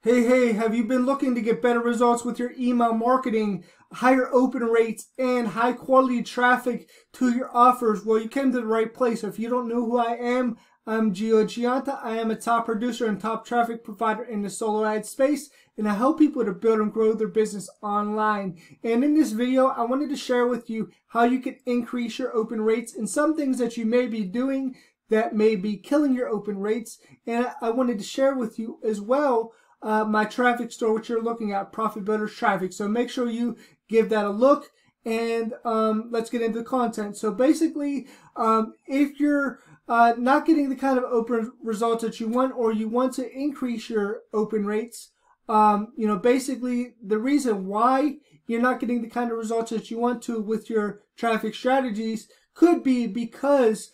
Hey, have you been looking to get better results with your email marketing, higher open rates, and high quality traffic to your offers? Well, you came to the right place. If you don't know who I am, I'm Gio Gianta. I am a top producer and top traffic provider in the solo ad space, and I help people to build and grow their business online. And in this video, I wanted to share with you how you can increase your open rates and some things that you may be doing that may be killing your open rates. And I wanted to share with you as well my traffic store, which you're looking at, Profit Builders Traffic. So make sure you give that a look, and let's get into the content. So basically, if you're not getting the kind of open results that you want, or you want to increase your open rates, basically the reason why you're not getting the kind of results that you want to with your traffic strategies could be because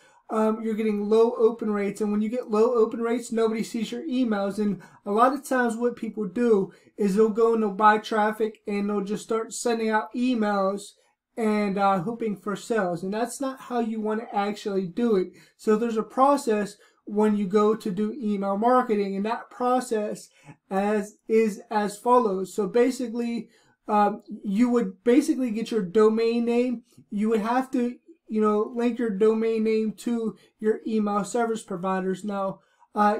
you're getting low open rates. And when you get low open rates, nobody sees your emails. And a lot of times what people do is they'll go and they'll buy traffic and they'll just start sending out emails and hoping for sales. And that's not how you want to actually do it. So there's a process when you go to do email marketing, and that process is as follows. So basically, you would basically get your domain name. You would have to link your domain name to your email service providers. Now,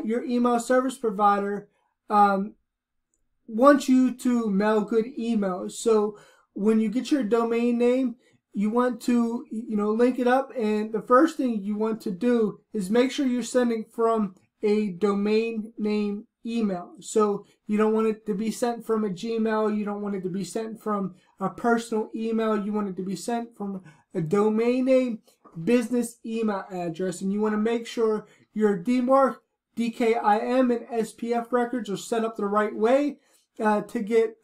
your email service provider wants you to mail good emails. So when you get your domain name, you want to, link it up. And the first thing you want to do is make sure you're sending from a domain name email. So you don't want it to be sent from a Gmail. You don't want it to be sent from a personal email. You want it to be sent from a domain name business email address. And you want to make sure your DMARC, DKIM, and SPF records are set up the right way to get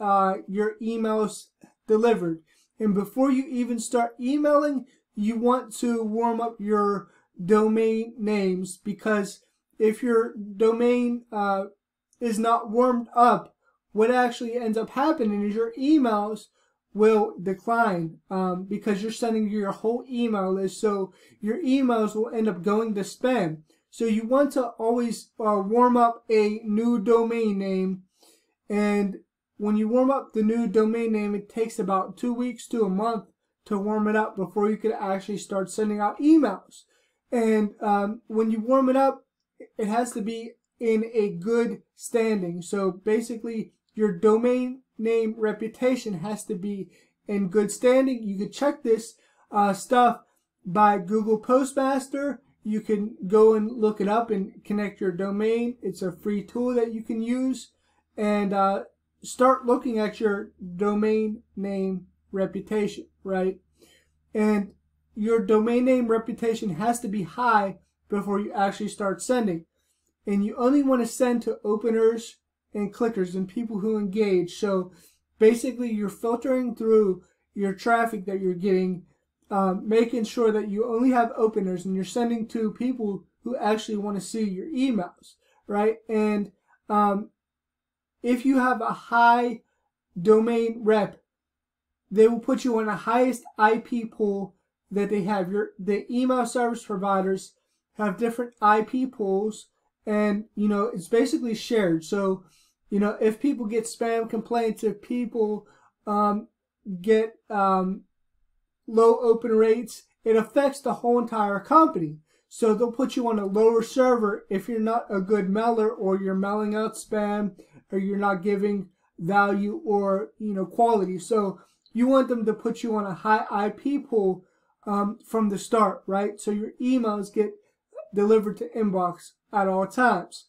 your emails delivered. And before you even start emailing, you want to warm up your domain names, because if your domain is not warmed up, what actually ends up happening is your emails will decline because you're sending your whole email list. So your emails will end up going to spam. So you want to always warm up a new domain name. And when you warm up the new domain name, it takes about 2 weeks to a month to warm it up before you can actually start sending out emails. And when you warm it up, it has to be in a good standing. So basically, your domain name reputation has to be in good standing. You can check this stuff by Google Postmaster. You can go and look it up and connect your domain. It's a free tool that you can use, and start looking at your domain name reputation, right? And your domain name reputation has to be high before you actually start sending. And you only want to send to openers and clickers and people who engage. So basically, you're filtering through your traffic that you're getting, making sure that you only have openers, and you're sending to people who actually want to see your emails, right? And if you have a high domain rep, they will put you on the highest IP pool that they have. The email service providers have different IP pools, and it's basically shared. So if people get spam complaints, if people get low open rates, it affects the whole entire company. So they'll put you on a lower server if you're not a good mailer, or you're mailing out spam, or you're not giving value or quality. So you want them to put you on a high IP pool from the start, right? So your emails get delivered to inbox at all times.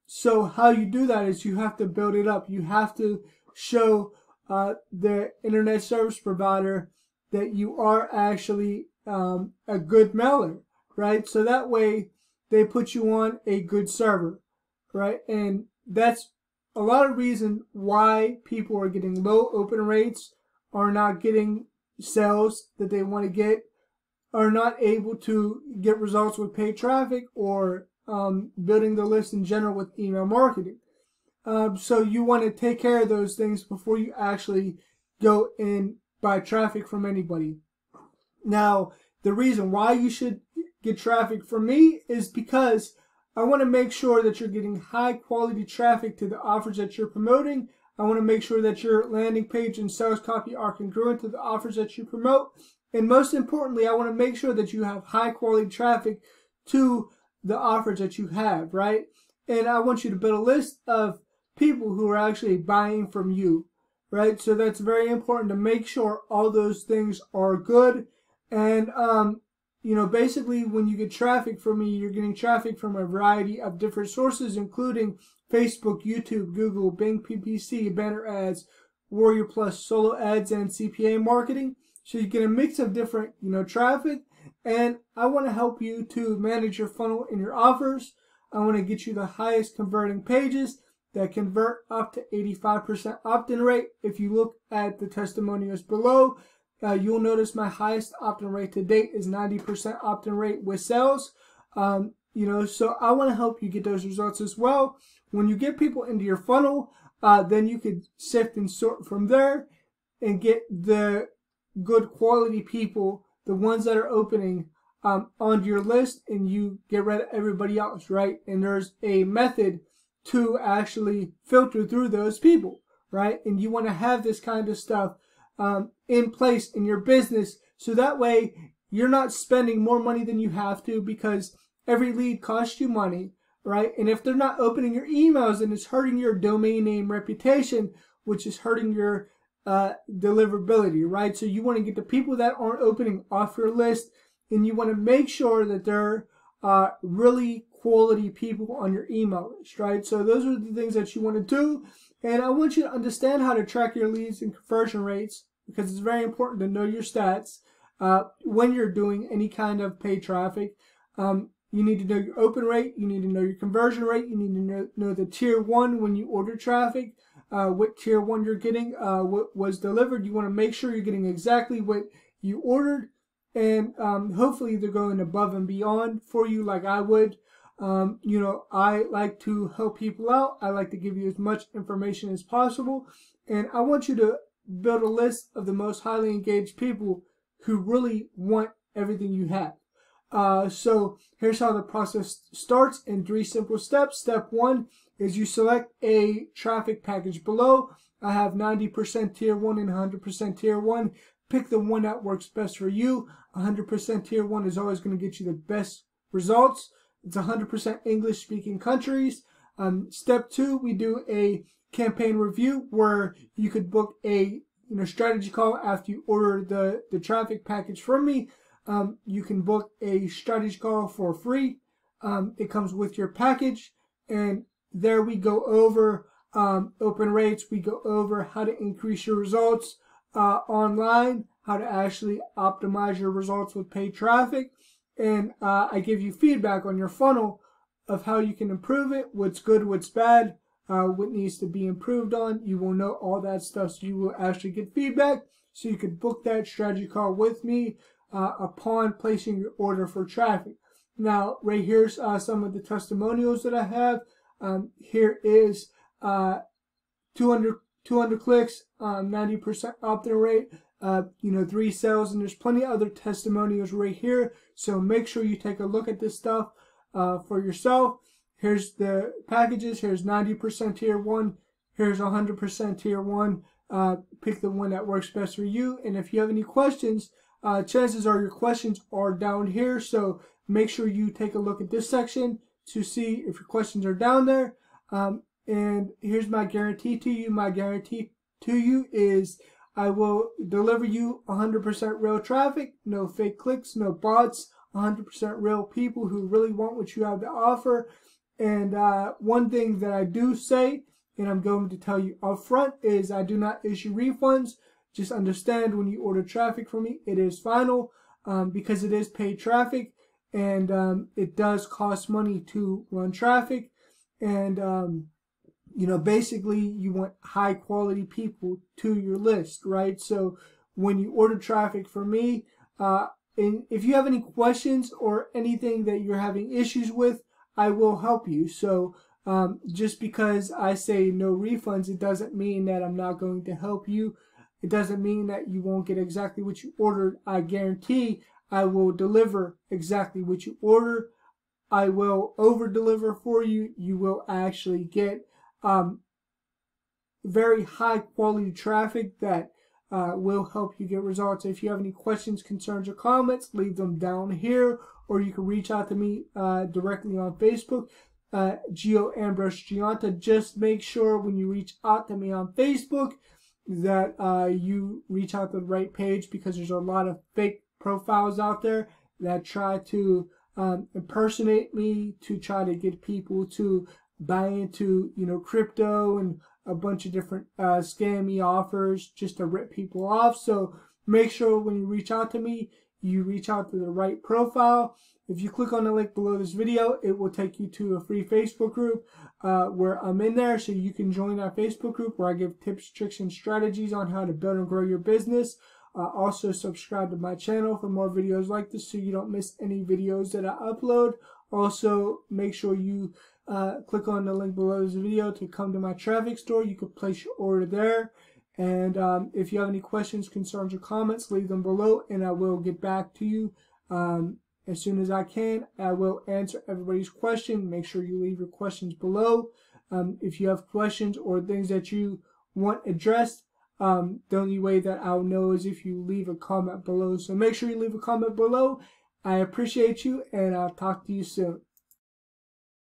So how you do that is you have to build it up. You have to show the internet service provider that you are actually a good mailer, right? So that way they put you on a good server, right? And that's a lot of reason why people are getting low open rates, are not getting sales that they want to get, are not able to get results with paid traffic, or building the list in general with email marketing. So you want to take care of those things before you actually go and buy traffic from anybody. Now, the reason why you should get traffic from me is because I want to make sure that you're getting high quality traffic to the offers that you're promoting. I want to make sure that your landing page and sales copy are congruent to the offers that you promote. And most importantly, I want to make sure that you have high quality traffic to the offers that you have, right? And I want you to build a list of people who are actually buying from you, right? So that's very important to make sure all those things are good. And, you know, basically when you get traffic from me, you're getting traffic from a variety of different sources, including Facebook, YouTube, Google, Bing PPC, banner ads, Warrior Plus, solo ads, and CPA marketing. So you get a mix of different, you know, traffic. And I want to help you to manage your funnel and your offers. I want to get you the highest converting pages that convert up to 85% opt-in rate. If you look at the testimonials below, you'll notice my highest opt-in rate to date is 90% opt-in rate with sales. You know, so I want to help you get those results as well. When you get people into your funnel, then you could sift and sort from there and get the good quality people, the ones that are opening, onto your list, and you get rid of everybody else, right? And there's a method to actually filter through those people, right? And you want to have this kind of stuff in place in your business, so that way you're not spending more money than you have to, because every lead costs you money, right? And if they're not opening your emails, then it's hurting your domain name reputation, which is hurting your deliverability, right? So you want to get the people that aren't opening off your list, and you want to make sure that they're really quality people on your email list, right? So those are the things that you want to do. And I want you to understand how to track your leads and conversion rates, because it's very important to know your stats when you're doing any kind of paid traffic. You need to know your open rate, you need to know your conversion rate, you need to know the tier 1 when you order traffic, what tier 1 you're getting, what was delivered. You want to make sure you're getting exactly what you ordered, and hopefully they're going above and beyond for you like I would. You know, I like to help people out. I like to give you as much information as possible, and I want you to build a list of the most highly engaged people who really want everything you have. So here's how the process starts in 3 simple steps. Step 1 is you select a traffic package below. I have 90% tier 1 and 100% tier 1. Pick the one that works best for you. 100% tier 1 is always going to get you the best results. It's 100% English speaking countries. Step 2, we do a campaign review where you could book a strategy call after you order the traffic package from me. You can book a strategy call for free. It comes with your package, and there we go over open rates. We go over how to increase your results online, how to actually optimize your results with paid traffic, and I give you feedback on your funnel of how you can improve it, what's good, what's bad, what needs to be improved on. You will know all that stuff, so you will actually get feedback, so you could book that strategy call with me upon placing your order for traffic. Now, right here's some of the testimonials that I have. Here is 200 clicks, 90% opt-in rate, 3 sales, and there's plenty of other testimonials right here. So make sure you take a look at this stuff for yourself. Here's the packages. Here's 90% tier 1. Here's 100% tier 1. Pick the one that works best for you. And if you have any questions, chances are your questions are down here. So make sure you take a look at this section to see if your questions are down there. And here's my guarantee to you. My guarantee to you is I will deliver you 100% real traffic, no fake clicks, no bots, 100% real people who really want what you have to offer. And one thing that I do say, and I'm going to tell you up front, is I do not issue refunds. Just understand, when you order traffic from me, it is final because it is paid traffic, and it does cost money to run traffic. And basically you want high quality people to your list, right? So when you order traffic from me, and if you have any questions or anything that you're having issues with, I will help you. So just because I say no refunds, it doesn't mean that I'm not going to help you. It doesn't mean that you won't get exactly what you ordered. I guarantee I will deliver exactly what you order. I will over deliver for you. You will actually get very high quality traffic that will help you get results. If you have any questions, concerns, or comments, leave them down here, or you can reach out to me directly on Facebook, Gio Ambrose Gianta. Just make sure when you reach out to me on Facebook that you reach out to the right page, because there's a lot of fake profiles out there that try to impersonate me to try to get people to buy into, crypto and a bunch of different scammy offers just to rip people off. So make sure when you reach out to me, you reach out to the right profile. If you click on the link below this video, it will take you to a free Facebook group where I'm in there, so you can join that Facebook group where I give tips, tricks, and strategies on how to build and grow your business. Also subscribe to my channel for more videos like this so you don't miss any videos that I upload. Also, make sure you click on the link below this video to come to my traffic store. You can place your order there. And if you have any questions, concerns, or comments, leave them below, and I will get back to you as soon as I can. I will answer everybody's question. Make sure you leave your questions below. If you have questions or things that you want addressed, the only way that I'll know is if you leave a comment below. So make sure you leave a comment below. I appreciate you, and I'll talk to you soon.